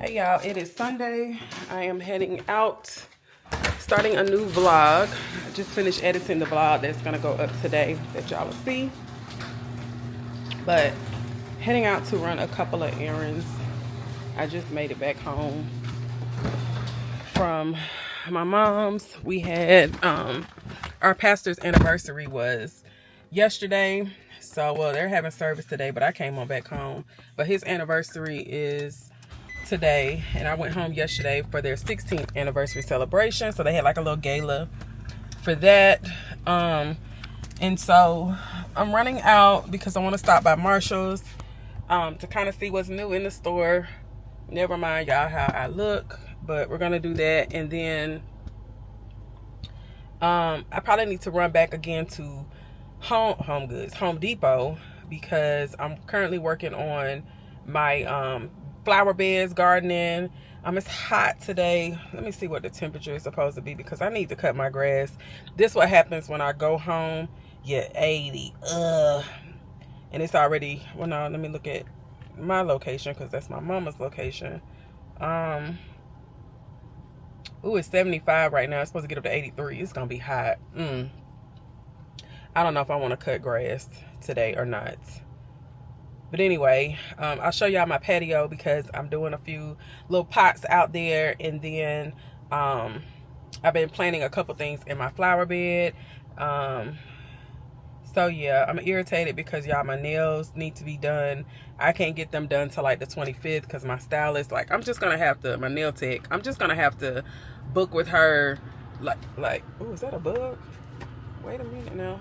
Hey y'all, it is Sunday. I am heading out, starting a new vlog. I just finished editing the vlog that's gonna go up today that y'all will see. But heading out to run a couple of errands. I just made it back home from my mom's. We had our pastor's anniversary was yesterday. So well, they're having service today, but I came on back home. But his anniversary is today, and I went home yesterday for their 16th anniversary celebration. So they had like a little gala for that. And so I'm running out because I want to stop by Marshall's to kind of see what's new in the store. Never mind y'all how I look, but we're gonna do that. And then I probably need to run back again to Home Depot, because I'm currently working on my flower beds, gardening. It's hot today. Let me see what the temperature is supposed to be, because I need to cut my grass. This what happens when I go home. Yeah, 80. And it's already, well, no, let me look at my location, because that's my mama's location. Ooh, it's 75 right now. It's supposed to get up to 83. It's gonna be hot. I don't know if I want to cut grass today or not. But anyway, I'll show y'all my patio, because I'm doing a few little pots out there. And then I've been planting a couple things in my flower bed. So yeah, I'm irritated because y'all, my nails need to be done. I can't get them done till like the 25th, because my stylist, like, I'm just gonna have to, my nail tech, I'm just gonna have to book with her. Like, oh, is that a bug? Wait a minute now.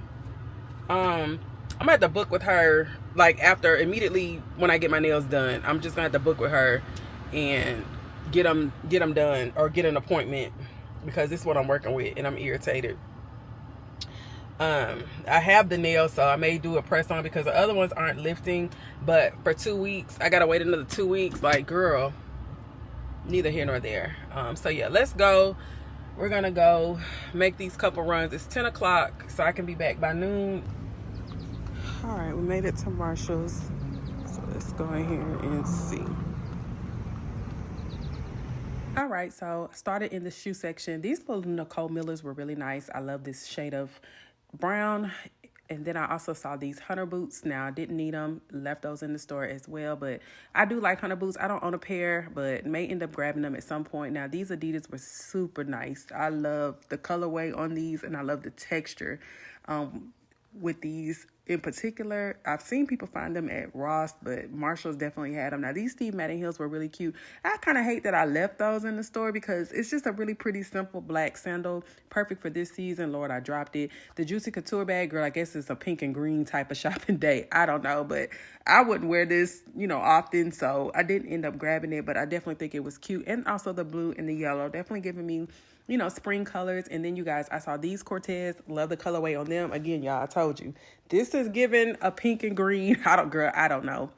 I'm gonna have to book with her like after, immediately when I get my nails done. I'm just gonna have to book with her and get them done, or get an appointment, because this is what I'm working with and I'm irritated. I have the nails, so I may do a press on, because the other ones aren't lifting. But for 2 weeks, I gotta wait another 2 weeks. Like, girl, neither here nor there. So yeah, let's go. We're gonna go make these couple runs. It's 10 o'clock, so I can be back by noon. All right, we made it to Marshall's. So let's go in here and see. All right, so I started in the shoe section. These little Nicole Millers were really nice. I love this shade of brown. And then I also saw these Hunter boots. Now, I didn't need them, left those in the store as well, but I do like Hunter boots. I don't own a pair, but may end up grabbing them at some point. Now, these Adidas were super nice. I love the colorway on these, and I love the texture with these in particular. I've seen people find them at Ross, but Marshall's definitely had them. Now, these Steve Madden Hills were really cute. I kind of hate that I left those in the store, because it's just a really pretty simple black sandal, perfect for this season. Lord, I dropped it. The Juicy Couture bag, girl, I guess it's a pink and green type of shopping day. I don't know, but I wouldn't wear this, often, so I didn't end up grabbing it, but I definitely think it was cute. And also the blue and the yellow, definitely giving me spring colors. And then you guys, I saw these Cortez, love the colorway on them. Again, y'all, I told you, this is giving a pink and green. I don't know.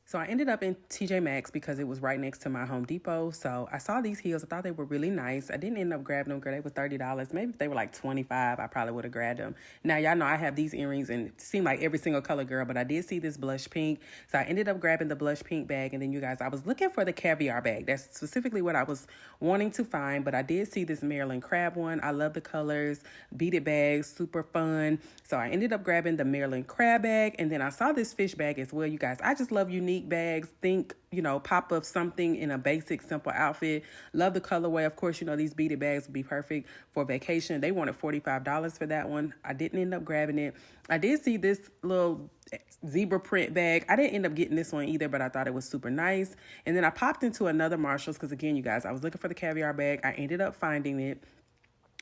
So I ended up in TJMaxx because it was right next to my Home Depot. So I saw these heels. I thought they were really nice. I didn't end up grabbing them, girl. They were $30. Maybe if they were like $25, I probably would have grabbed them. Now, y'all know I have these earrings, and it seemed like every single color, girl, but I did see this blush pink. So I ended up grabbing the blush pink bag. And then, you guys, I was looking for the caviar bag. That's specifically what I was wanting to find, but I did see this Maryland crab one. I love the colors. Beaded bags, super fun. So I ended up grabbing the Maryland crab bag. And then I saw this fish bag as well, you guys. I just love unique bags. Think, pop of something in a basic, simple outfit. Love the colorway. Of course, these beaded bags would be perfect for vacation. They wanted $45 for that one. I didn't end up grabbing it. I did see this little zebra print bag. I didn't end up getting this one either, but I thought it was super nice. And then I popped into another Marshall's, because again, you guys, I was looking for the caviar bag. I ended up finding it.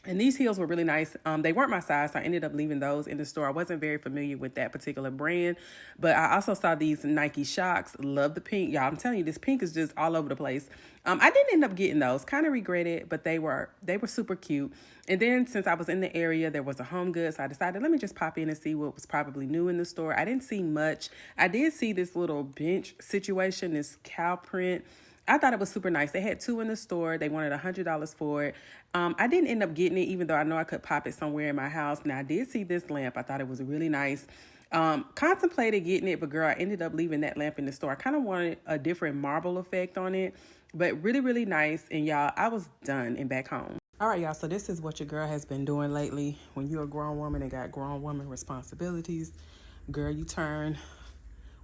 And these heels were really nice. They weren't my size, so I ended up leaving those in the store. I wasn't very familiar with that particular brand. But I also saw these Nike Shox. Love the pink. Y'all, I'm telling you, this pink is just all over the place. I didn't end up getting those. Kind of regret it, but they were super cute. And then since I was in the area, there was a Home Goods. So I decided, let me just pop in and see what was probably new in the store. I didn't see much. I did see this little bench situation, this cow print. I thought it was super nice. They had 2 in the store. They wanted $100 for it. I didn't end up getting it, even though I know I could pop it somewhere in my house. Now, I did see this lamp. I thought it was really nice. Contemplated getting it, but girl, I ended up leaving that lamp in the store. I kind of wanted a different marble effect on it, but really, really nice. And y'all, I was done and back home. All right, y'all. So this is what your girl has been doing lately. When you're a grown woman and got grown woman responsibilities, girl, you turn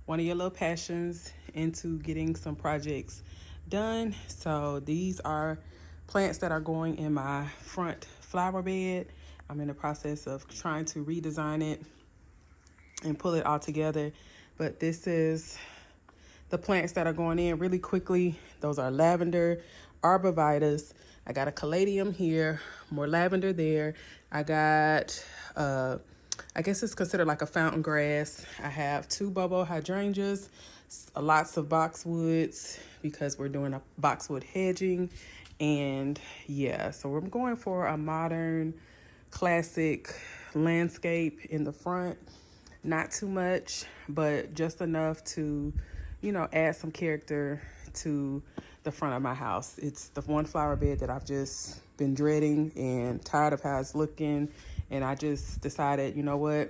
one of your little passions into getting some projects done. So these are plants that are going in my front flower bed. I'm in the process of trying to redesign it and pull it all together. But this is the plants that are going in really quickly. Those are lavender, arborvitae. I got a caladium here, more lavender there. I got, I guess it's considered like a fountain grass. I have 2 bubble hydrangeas, lots of boxwoods because we're doing a boxwood hedging. And yeah, so we're going for a modern, classic landscape in the front. Not too much, but just enough to, add some character to the front of my house. It's the one flower bed that I've just been dreading and tired of how it's looking. And I just decided, you know what?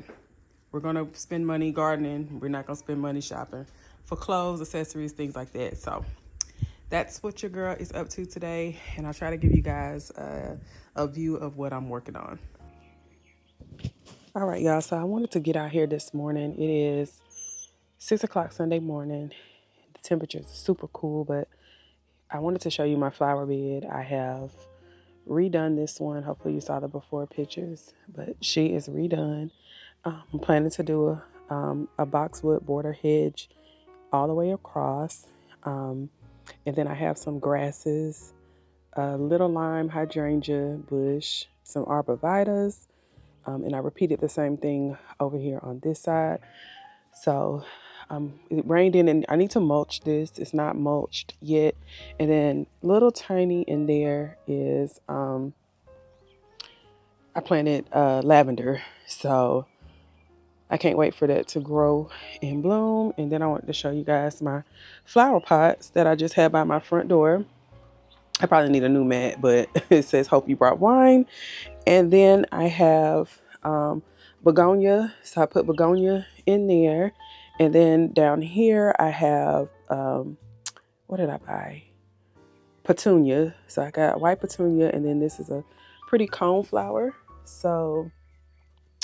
We're going to spend money gardening. We're not going to spend money shopping for clothes, accessories, things like that. So that's what your girl is up to today. And I'll try to give you guys a view of what I'm working on. All right, y'all. So I wanted to get out here this morning. It is 6 o'clock Sunday morning. The temperature is super cool, but I wanted to show you my flower bed. I have redone this one. Hopefully you saw the before pictures, but she is redone. I'm planning to do a boxwood border hedge all the way across. And then I have some grasses, a little lime hydrangea bush, some arborvitae. And I repeated the same thing over here on this side. So it rained in and I need to mulch this. It's not mulched yet. And then little tiny in there is, I planted lavender. So I can't wait for that to grow and bloom. And then I want to show you guys my flower pots that I just had by my front door. I probably need a new mat, but it says, hope you brought wine. And then I have begonia. So I put begonia in there. And then down here I have, what did I buy? Petunia. So I got white petunia. And then this is a pretty cone flower. So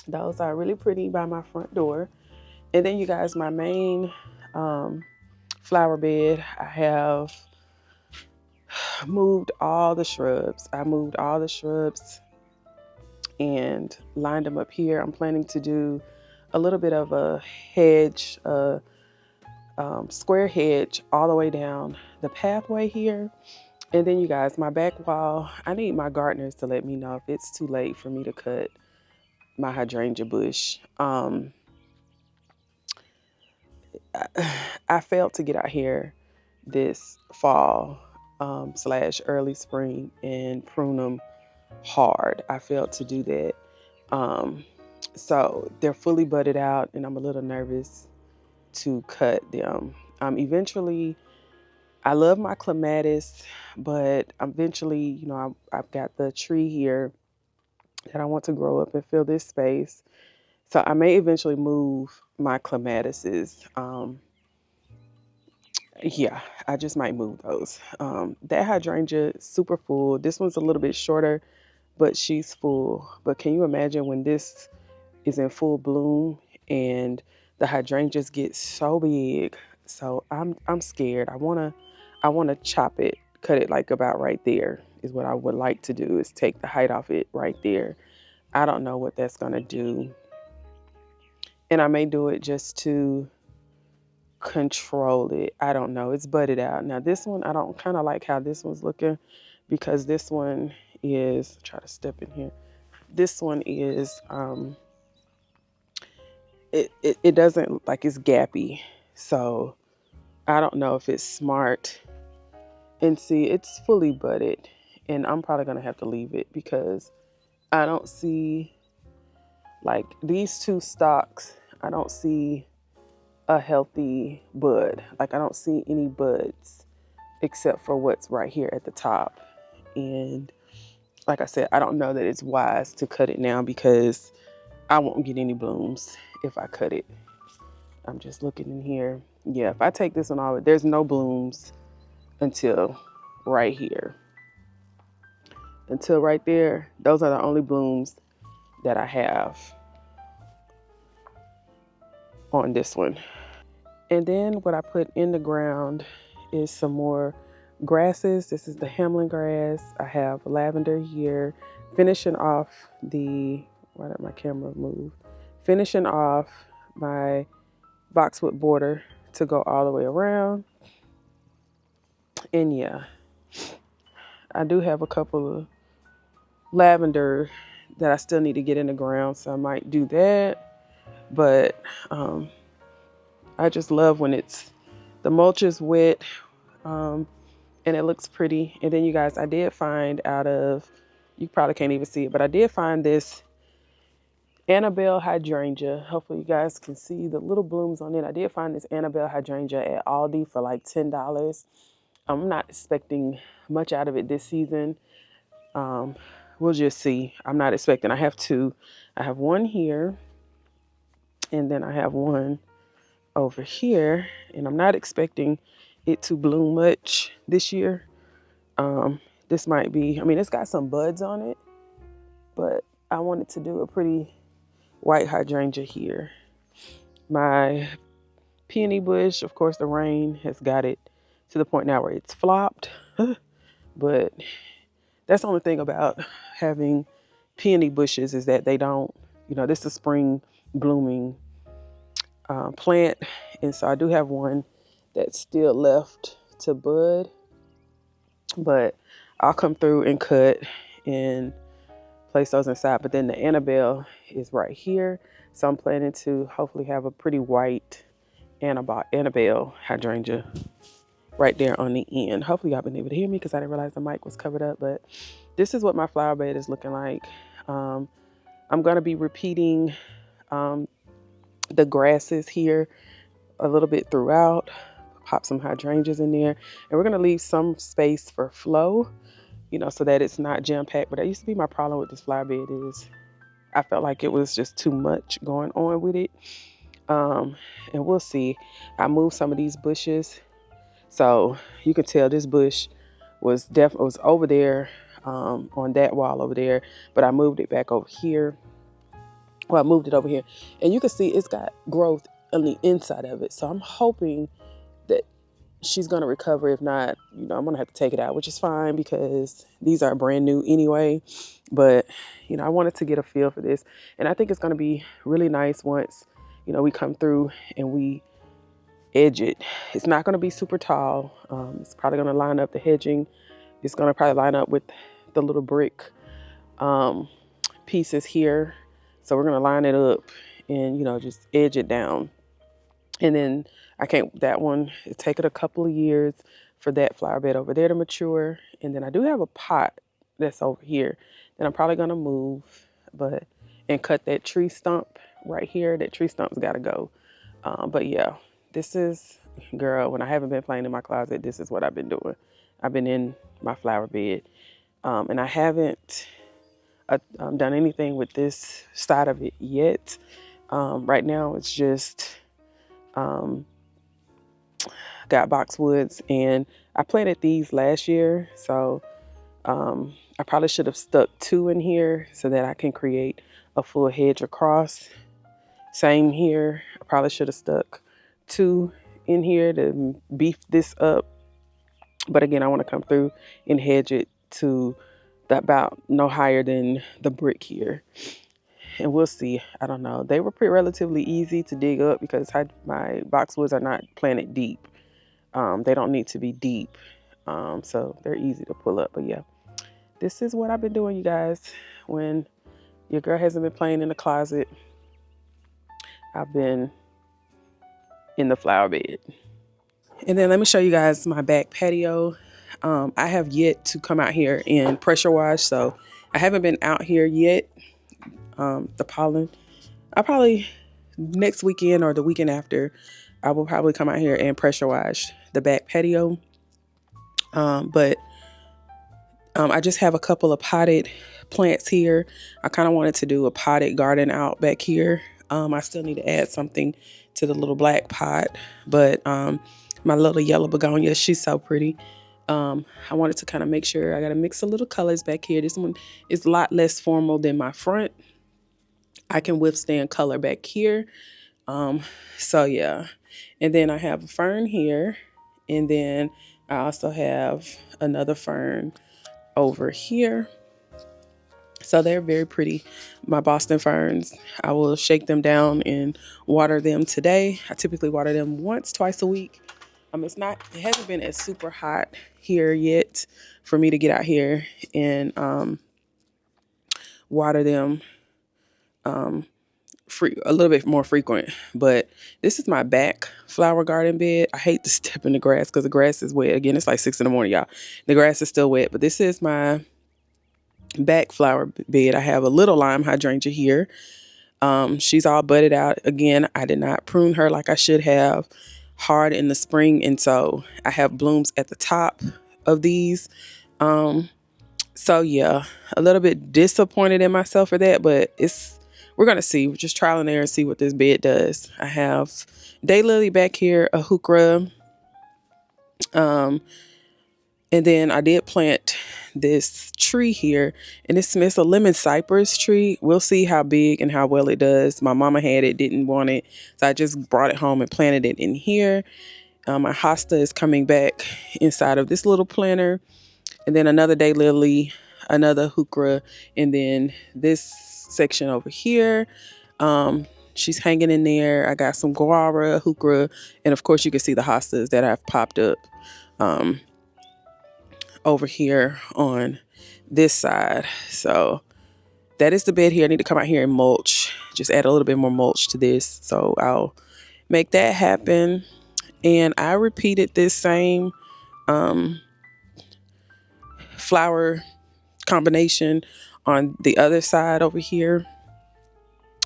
those are really pretty by my front door. And then you guys, my main flower bed, I have moved all the shrubs. I moved all the shrubs and lined them up here. I'm planning to do a little bit of a hedge, square hedge all the way down the pathway here. And then you guys, my back wall, I need my gardeners to let me know if it's too late for me to cut my hydrangea bush. I failed to get out here this fall / early spring and prune them hard. I failed to do that. So they're fully budded out and I'm a little nervous to cut them. Eventually, I love my clematis, but eventually, I've got the tree here that I want to grow up and fill this space. So I may eventually move my clematises. Yeah, I just might move those. That hydrangea is super full. This one's a little bit shorter, but she's full. But can you imagine when this is in full bloom and the hydrangeas get so big? So I'm scared. I wanna chop it, cut it like about right there is what I would like to do, is take the height off it right there. I don't know what that's gonna do. And I may do it just to control it. I don't know. It's budded out. Now this one, I don't kind of like how this one's looking because this one is, try to step in here. This one is, it doesn't, like, it's gappy. So I don't know if it's smart. And see, it's fully budded and I'm probably going to have to leave it because I don't see, like, these 2 stalks, I don't see a healthy bud. Like, I don't see any buds except for what's right here at the top. And like I said, I don't know that it's wise to cut it now because I won't get any blooms if I cut it. I'm just looking in here. Yeah, if I take this one off, there's no blooms until right here. Until right there, those are the only blooms that I have on this one. And then what I put in the ground is some more grasses. This is the Hamlin grass. I have lavender here. Finishing off the, why did my camera move? Finishing off my boxwood border to go all the way around. And yeah, I do have a couple of lavender that I still need to get in the ground, so I might do that. But I just love when the mulch is wet, and it looks pretty. And then you guys, I did find you probably can't even see it, but I did find this Annabelle hydrangea. Hopefully you guys can see the little blooms on it. I did find this Annabelle hydrangea at Aldi for like $10. I'm not expecting much out of it this season. We'll just see. I'm not expecting. I have two. I have one here, and then I have one over here, and I'm not expecting it to bloom much this year. This might be, I mean, it's got some buds on it, but I wanted to do a pretty white hydrangea here. My peony bush, of course, the rain has got it to the point now where it's flopped. But that's the only thing about having peony bushes is that they don't, this is a spring blooming plant. And so I do have one that's still left to bud, but I'll come through and cut and place those inside. But then the Annabelle is right here. So I'm planning to hopefully have a pretty white Annabelle hydrangea right there on the end. Hopefully y'all been able to hear me because I didn't realize the mic was covered up. But this is what my flower bed is looking like. I'm going to be repeating the grasses here a little bit throughout. Pop some hydrangeas in there. And we're going to leave some space for flow, so that it's not jam-packed. But that used to be my problem with this flower bed is I felt like it was just too much going on with it. And we'll see. I moved some of these bushes. So you can tell this bush was over there on that wall over there. But I moved it back over here. Well, I moved it over here. And you can see it's got growth on the inside of it. So I'm hoping that she's going to recover. If not, I'm going to have to take it out, which is fine because these are brand new anyway. But, I wanted to get a feel for this. And I think it's going to be really nice once, we come through and we edge it. It's not going to be super tall. It's probably going to line up the hedging. It's going to probably line up with the little brick pieces here. So we're going to line it up and, just edge it down. And then it's taken a couple of years for that flower bed over there to mature. And then I do have a pot that's over here that I'm probably going to move, and cut that tree stump right here. That tree stump's got to go. But yeah, this is, girl, when I haven't been playing in my closet, this is what I've been doing. I've been in my flower bed. And I haven't done anything with this side of it yet. Right now it's just got boxwoods, and I planted these last year, so I probably should have stuck 2 in here so that I can create a full hedge across. Same here, I probably should have stuck 2 in here to beef this up, but again, I want to come through and hedge it to about no higher than the brick here. And we'll see. I don't know. They were relatively easy to dig up because my boxwoods are not planted deep. They don't need to be deep. So they're easy to pull up. But yeah, this is what I've been doing, you guys. When your girl hasn't been playing in the closet, I've been in the flower bed. And then let me show you guys my back patio. I have yet to come out here and pressure wash. So I haven't been out here yet. The pollen. I'll probably next weekend or the weekend after, I will probably come out here and pressure wash the back patio. But I just have a couple of potted plants here. I kind of wanted to do a potted garden out back here. I still need to add something to the little black pot, but my little yellow begonia, she's so pretty. I wanted to kind of make sure I got to mix a little colors back here. This one is a lot less formal than my front. I can withstand color back here. So yeah. And then I have a fern here. And then I also have another fern over here. So they're very pretty. My Boston ferns, I will shake them down and water them today. I typically water them once, twice a week. It hasn't been as super hot here yet for me to get out here and water them a little bit more frequent. But this is my back flower garden bed. I hate to step in the grass because the grass is wet. Again, it's like 6 a.m, y'all. The grass is still wet, but this is my back flower bed. I have a little lime hydrangea here. She's all budded out. Again, I did not prune her like I should have hard in the spring. And so I have blooms at the top of these. So yeah, a little bit disappointed in myself for that, but we're going to see. We're just trial and error and see what this bed does. I have daylily back here, a heuchera. And then I did plant this tree here, and it's a lemon cypress tree. We'll see how big and how well it does. My mama had it, didn't want it, so I just brought it home and planted it in here. My hosta is coming back inside of this little planter, and then another daylily, another heuchera, and then this section over here. She's hanging in there. I got some guava, heuchera, and of course you can see the hostas that have popped up over here on this side. So that is the bed here. I need to come out here and mulch, just add a little bit more mulch to this. So I'll make that happen. And I repeated this same flower combination on the other side over here.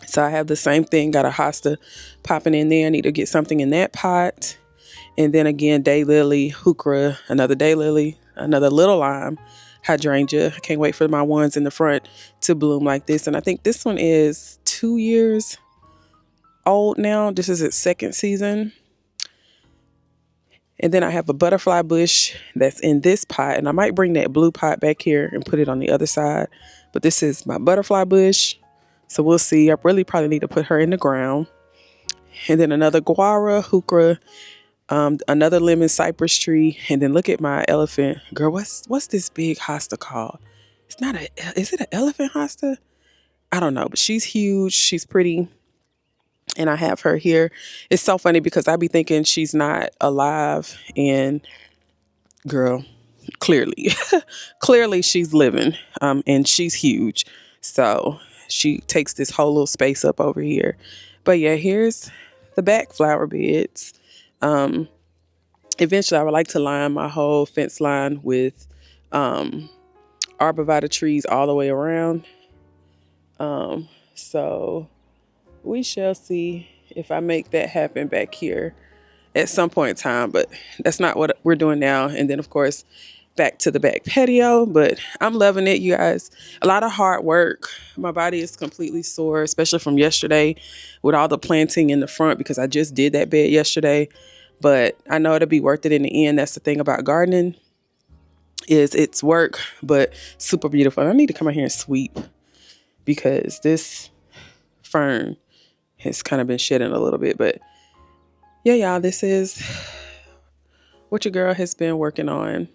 So I have the same thing, got a hosta popping in there. I need to get something in that pot. And then again, daylily, heuchera, another daylily, another little lime hydrangea. I can't wait for my ones in the front to bloom like this. And I think this one is 2 years old now. This is its second season. And then I have a butterfly bush that's in this pot. And I might bring that blue pot back here and put it on the other side. But this is my butterfly bush. So we'll see. I really probably need to put her in the ground. And then another guava, heuchera, another lemon cypress tree. And then look at my elephant. Girl, what's this big hosta called? Is it an elephant hosta? I don't know, but she's huge. She's pretty. And I have her here. It's so funny because I be thinking she's not alive. And girl, clearly, clearly she's living. And she's huge. So she takes this whole little space up over here. But yeah, here's the back flower beds. Eventually I would like to line my whole fence line with arborvitae trees all the way around. So we shall see if I make that happen back here at some point in time, but that's not what we're doing now. And then of course, back to the back patio, but I'm loving it, you guys. A lot of hard work. My body is completely sore, especially from yesterday with all the planting in the front because I just did that bed yesterday. But I know it'll be worth it in the end. That's the thing about gardening is it's work, but super beautiful. And I need to come out here and sweep because this fern has kind of been shedding a little bit. But yeah, y'all, this is what your girl has been working on